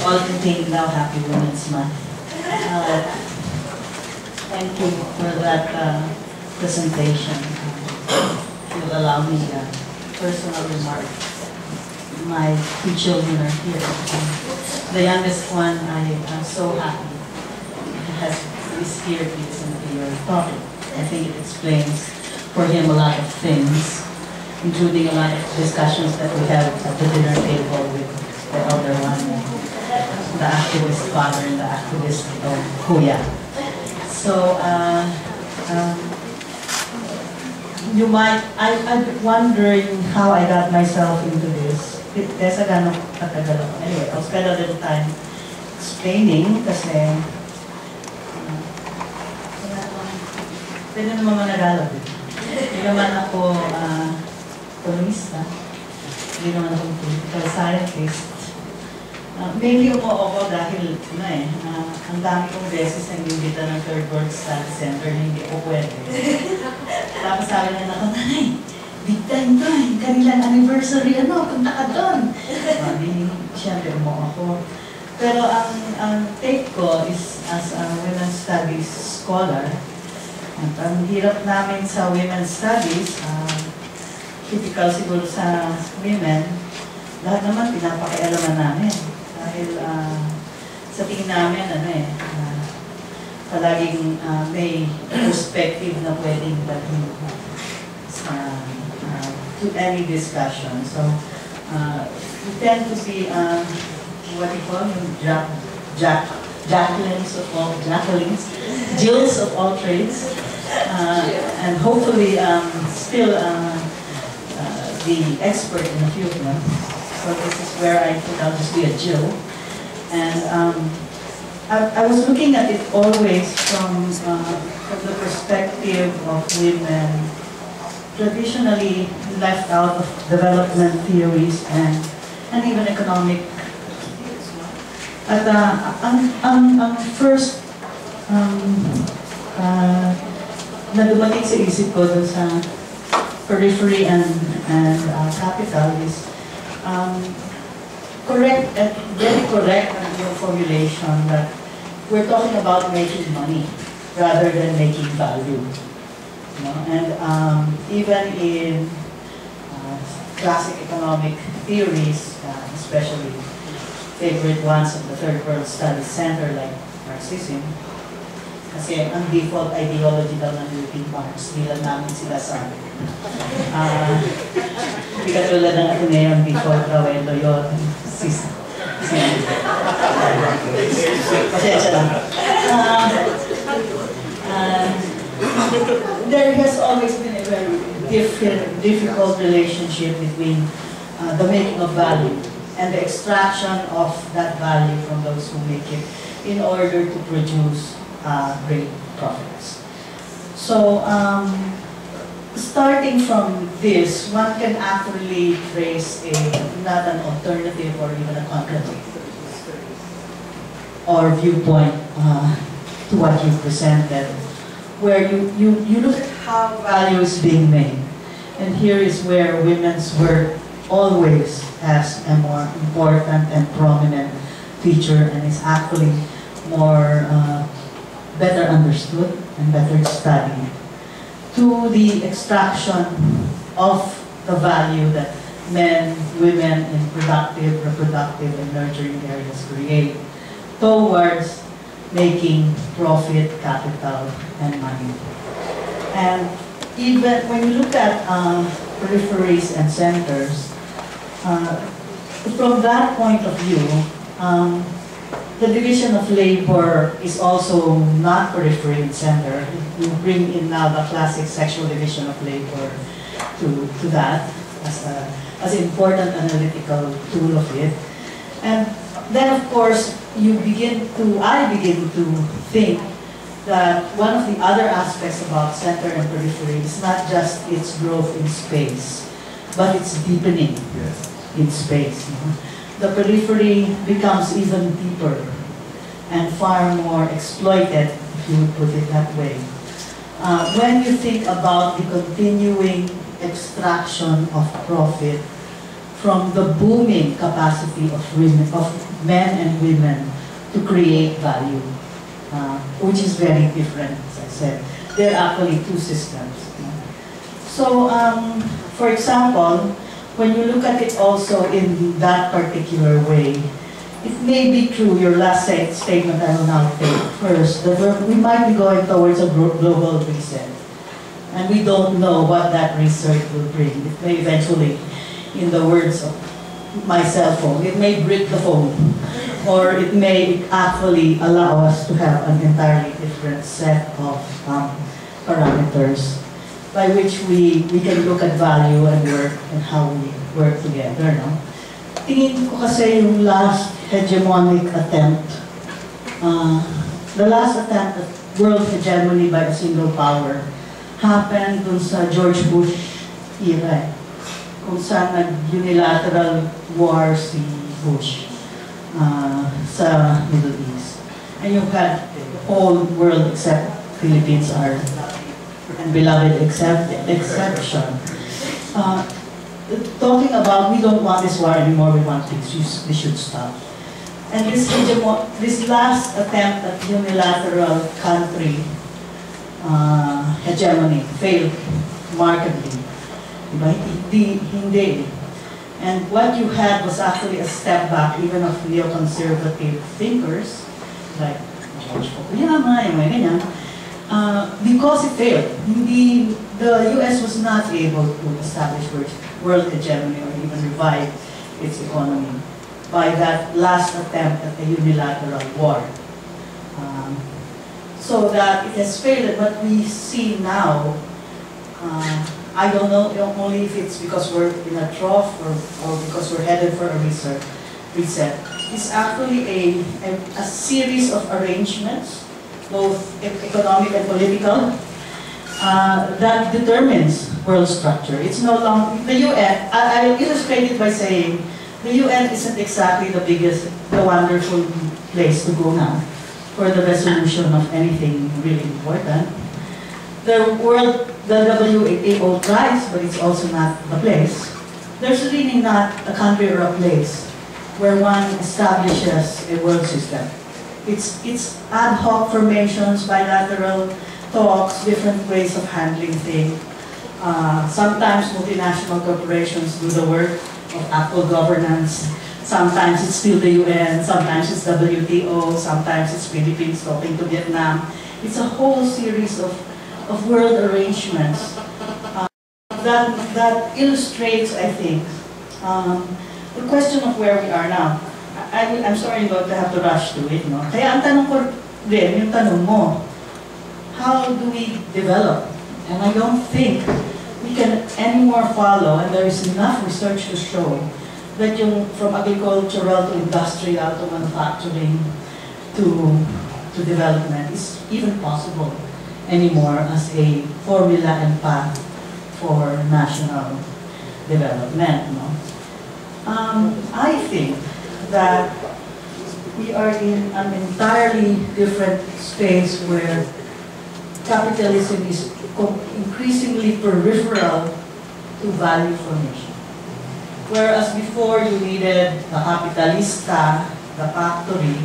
all contained now, Happy Women's Month. Thank you for that presentation. If you'll allow me a personal remark. My 2 children are here. The youngest one, I am so happy is here to listen to your topic. I think it explains for him a lot of things, including a lot of discussions that we have at the dinner table with the elder one, the activist father and the activist kuya. So, I'm wondering how I got myself into this. Desa gano'ng katagal ako. Anyway, I'll spend a little time explaining kasi pwede naman managalag. Hindi naman ako economista. Hindi naman ako political scientist. Mainly umuo ko dahil ang dami kong beses na imbita ng Third World Study Center na hindi ako pwede. Tapos sabi na ako, Nanay, big time to kanilang anniversary, punta ka doon. Siyempre umuo ako. Pero ang take ko is as a women's studies scholar, at ang hirap namin sa women's studies, typical siguro sa women, lahat naman pinapakialaman namin. Dahil sa tingin namin, palaging may perspective na pwedeng dalhin to any discussion. So, we tend to be, what you call them, Jills of all trades, and hopefully still the expert in a few of them. So this is where I think I'll just be a Jill. And I was looking at it always from the perspective of women traditionally left out of development theories and even economic. At ang first na dumating sa isip ko dun sa periphery and capital is correct, very correct yung formulation that we're talking about making money rather than making value. You know? And even in classic economic theories, especially favorite ones of the Third World Studies Center like Marxism, kasi ang default ideology daw ng Philippine Marx, bilang namin sila sa hindi katulad ng Aseniero, ang default daw ay loyal system. Pasensya lang. There has always been a very difficult relationship between the making of value and the extraction of that value from those who make it in order to produce great profits. So, starting from this, one can actually trace not an alternative or even a contradiction or viewpoint to what you presented, where you look at how value is being made. And here is where women's work always has a more important and prominent feature and is actually more better understood and better studied to the extraction of the value that men, women in productive, reproductive, and nurturing areas create towards making profit, capital, and money. And even when you look at peripheries and centers, from that point of view, the division of labor is also not periphery and center. You bring in now the classic sexual division of labor to that as an important analytical tool of it. And then, of course, I begin to think that one of the other aspects about center and periphery is not just its growth in space, but its deepening in space. The periphery becomes even deeper and far more exploited, if you would put it that way. When you think about the continuing extraction of profit from the booming capacity of women, of men and women to create value, which is very different, as I said. They're actually two systems. So, for example, when you look at it also in that particular way, it may be true, your last statement I will now take first, that we might be going towards a global reset. And we don't know what that research will bring. It may eventually, in the words of my cell phone, it may break the phone. Or it may actually allow us to have an entirely different set of parameters by which we can look at value and work and how we work together. No? Tingin ko kasi yung last hegemonic attempt, the last attempt at world hegemony by a single power happened dun sa George Bush era, kung saan nag-unilateral war si Bush sa Middle East. And you've got the whole world except Philippines are and beloved exception. Talking about we don't want this war anymore, we want peace, we should stop. And this last attempt at unilateral country hegemony failed markedly. Diba? Hindi. And what you had was actually a step back even of neoconservative thinkers like George Fukuyama, yung mga ganyan, because it failed. The US was not able to establish world hegemony or even revive its economy by that last attempt at a unilateral war. So that it has failed. And what we see now, I don't know only if it's because we're in a trough or because we're headed for a reset. It's actually a series of arrangements, both economic and political, that determines world structure. It's no longer, the UN, I illustrate it by saying, the UN isn't exactly the biggest, the wonderful place to go now for the resolution of anything really important. The WHO tries, but it's also not the place. There's really not a country or a place where one establishes a world system. It's ad hoc formations, bilateral talks, different ways of handling things. Sometimes multinational corporations do the work of actual governance. Sometimes it's still the UN, sometimes it's WTO, sometimes it's Philippines talking to Vietnam. It's a whole series of world arrangements that illustrates, I think, the question of where we are now. I'm sorry not to have to rush to it, no? Kaya ang tanong ko rin, yung tanong mo, how do we develop? And I don't think we can anymore follow, and there is enough research to show that yung from agricultural to industrial to manufacturing to development is even possible anymore as a formula and path for national development. No? I think that we are in an entirely different space where capitalism is increasingly peripheral to value formation. Whereas before you needed the capitalista, the factory,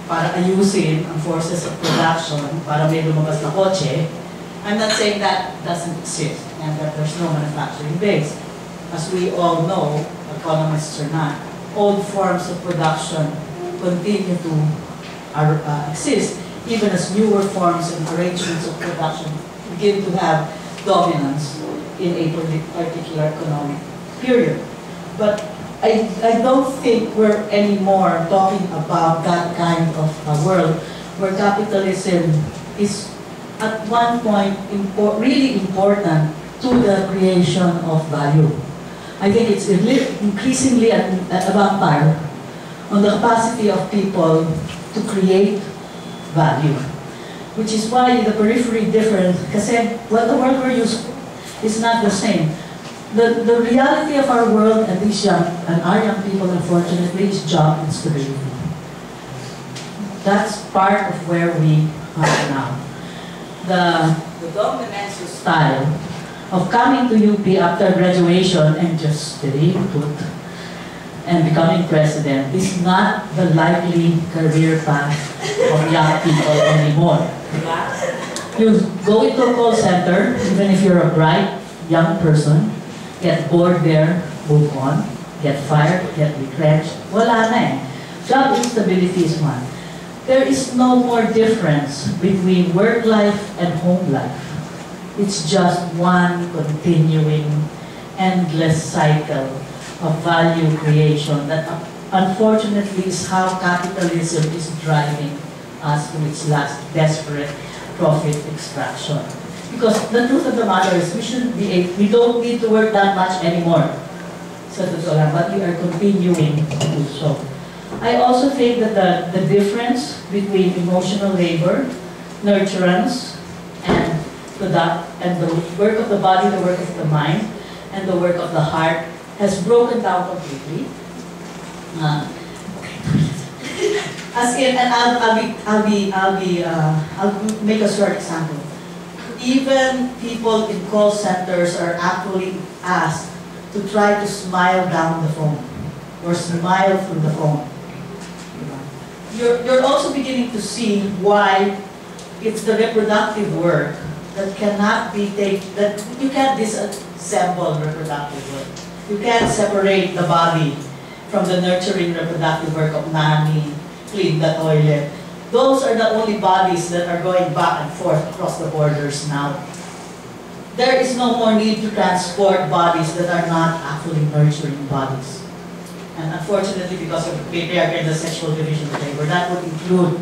para ayusin ang forces of production, para may lumabas na kotse. I'm not saying that doesn't exist and that there's no manufacturing base. As we all know, economists or not, old forms of production continue to exist, even as newer forms and arrangements of production begin to have dominance in a particular economic period. But I don't think we're anymore talking about that kind of a world where capitalism is at one point really important to the creation of value. I think it's increasingly a vampire on the capacity of people to create value, which is why the periphery different, kasi well, the world we're used is not the same. The reality of our world and our young people, unfortunately, is job instability. That's part of where we are now. The dominant style of coming to UP after graduation and just staying put and becoming president is not the likely career path of young people anymore. You go into a call center, even if you're a bright young person, get bored there, move on, get fired, get retrenched, wala na eh. Job instability is one. There is no more difference between work life and home life. It's just one continuing, endless cycle of value creation that unfortunately is how capitalism is driving us to its last desperate profit extraction. Because the truth of the matter is we don't need to work that much anymore. Sa totoo lang, but we are continuing to do so. I also think that the difference between emotional labor, nurturance, and the work of the body, the work of the mind, and the work of the heart has broken down completely. As in, and I'll make a short example. Even people in call centers are actually asked to try to smile down the phone or smile through the phone. You're also beginning to see why it's the reproductive work that cannot be taken, that you can't disassemble reproductive work. You can't separate the body from the nurturing reproductive work of nanny, clean the toilet. Those are the only bodies that are going back and forth across the borders now. There is no more need to transport bodies that are not actually nurturing bodies. And unfortunately, because of patriarchy and the sexual division of labor, that would include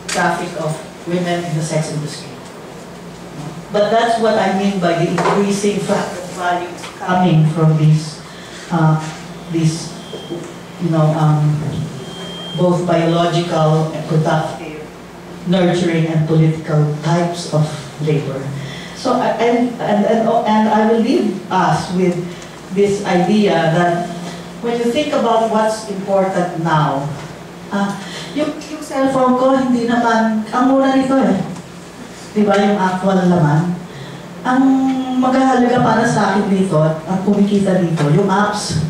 traffic of women in the sex industry. But that's what I mean by the increasing value coming from these, both biological and productive, nurturing and political types of labor. So, and I will leave us with this idea that when you think about what's important now, yung cellphone ko, hindi naman, ang mura nito eh. Diba yung actual laman? Ang maghahalaga para sa akin dito, ang kumikita dito, yung apps,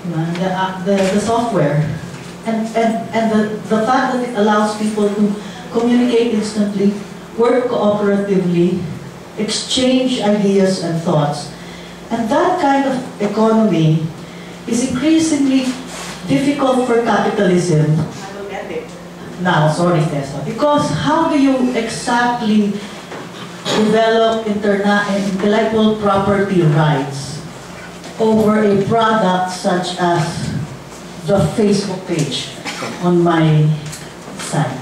diba? The software, and the fact that it allows people to communicate instantly, work cooperatively, exchange ideas and thoughts. And that kind of economy is increasingly difficult for capitalism. I will end it now, sorry Tessa. Because how do you exactly develop intellectual property rights over a product such as the Facebook page on my site?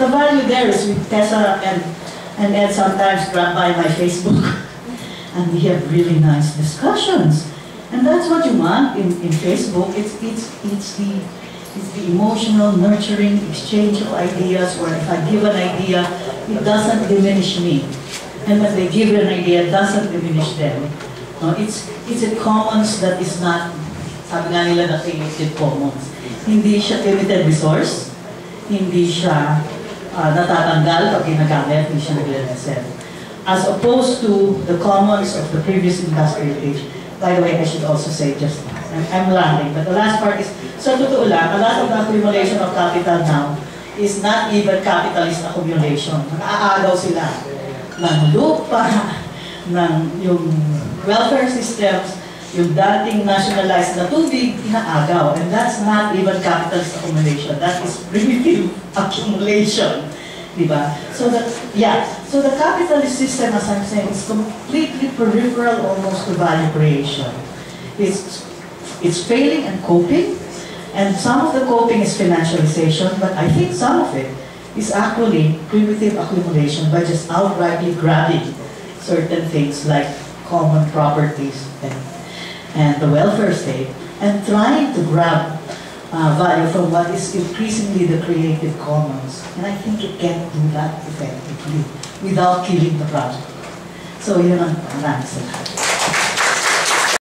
The value there is with Tessa and Ed sometimes grab by my Facebook and we have really nice discussions. And that's what you want in Facebook. It's the emotional, nurturing exchange of ideas, where if I give an idea, it doesn't diminish me. And when they give an idea, it doesn't diminish them. It's a commons that is not, sabi nga nila na creative commons. Hindi siya limited resource, hindi siya natatanggal pag ginagamit, hindi siya nagre-reset. As opposed to the commons of the previous industrial age. By the way, I should also say just, I'm landing, but the last part is, sa totoo lang, a lot of the accumulation of capital now is not even capitalist accumulation. Nakaagaw sila ng lupa, ng yung welfare systems, yung dating nationalized na tubig, inaagaw. And that's not even capitalist accumulation. That is primitive accumulation. Diba? So the capitalist system, as I'm saying, is completely peripheral almost to value creation. It's failing and coping, and some of the coping is financialization, but I think some of it is actually primitive accumulation by just outrightly grabbing certain things like common properties and the welfare state, and trying to grab value from what is increasingly the creative commons. And I think it can't do that effectively without killing the project. So yun ang